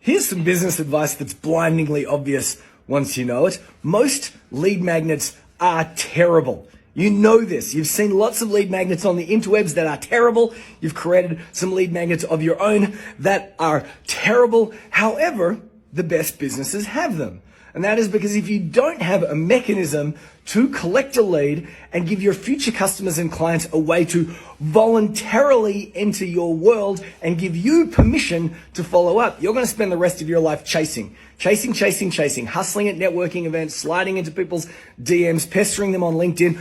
Here's some business advice that's blindingly obvious once you know it. Most lead magnets are terrible. You know this. You've seen lots of lead magnets on the interwebs that are terrible. You've created some lead magnets of your own that are terrible. However, the best businesses have them. And that is because if you don't have a mechanism to collect a lead and give your future customers and clients a way to voluntarily enter your world and give you permission to follow up, you're going to spend the rest of your life chasing, hustling at networking events, sliding into people's DMs, pestering them on LinkedIn,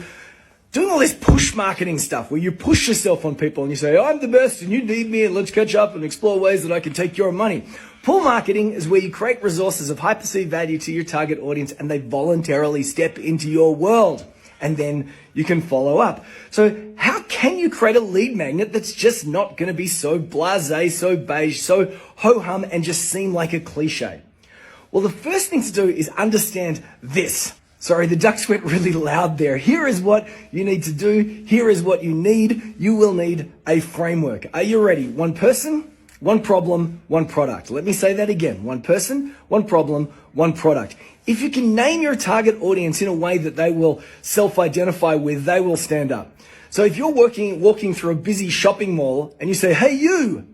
doing all this push marketing stuff where you push yourself on people and you say, I'm the best and you need me and let's catch up and explore ways that I can take your money. Pull marketing is where you create resources of high perceived value to your target audience and they voluntarily step into your world and then you can follow up. So how can you create a lead magnet that's just not going to be so blasé, so beige, so ho-hum and just seem like a cliche? Well, the first thing to do is understand this. Sorry, the ducks went really loud there. Here is what you need to do. Here is what you need. You will need a framework. Are you ready? One person, one problem, one product. Let me say that again. One person, one problem, one product. If you can name your target audience in a way that they will self-identify with, they will stand up. So if you're walking through a busy shopping mall and you say, hey, you,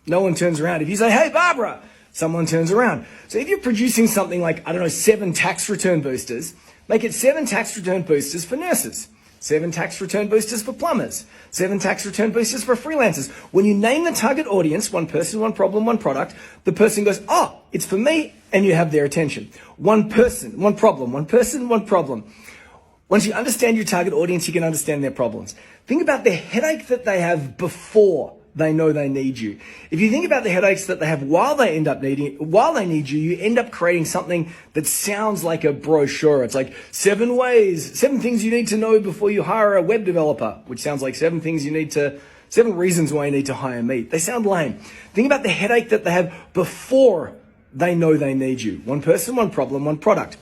no one turns around. If you say, hey, Barbara, someone turns around. So if you're producing something like, 7 tax return boosters, make it 7 tax return boosters for nurses, 7 tax return boosters for plumbers, 7 tax return boosters for freelancers. When you name the target audience, one person, one problem, one product, the person goes, oh, it's for me, and you have their attention. One person, one problem, one person, one problem. Once you understand your target audience, you can understand their problems. Think about the headache that they have before they know they need you. If you think about the headaches that they have while they need you, you end up creating something that sounds like a brochure. It's like 7 things you need to know before you hire a web developer, which sounds like 7 reasons why you need to hire me. They sound lame. Think about the headache that they have before they know they need you. One person, one problem, one product.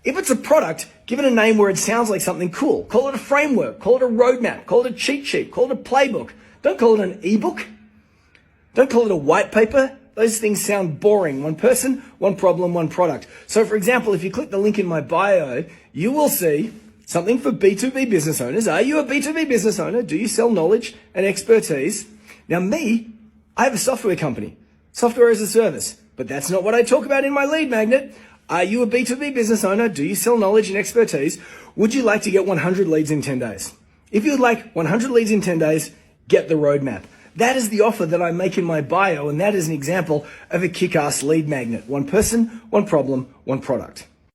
If it's a product, give it a name where it sounds like something cool. Call it a framework, call it a roadmap, call it a cheat sheet, call it a playbook. Don't call it an ebook. Don't call it a white paper. Those things sound boring. One person, one problem, one product. So for example, if you click the link in my bio, you will see something for B2B business owners. Are you a B2B business owner? Do you sell knowledge and expertise? Now I have a software company, software as a service, but that's not what I talk about in my lead magnet. Are you a B2B business owner? Do you sell knowledge and expertise? Would you like to get 100 leads in 10 days? If you would like 100 leads in 10 days, get the roadmap. That is the offer that I make in my bio, and that is an example of a kick-ass lead magnet. One person, one problem, one product.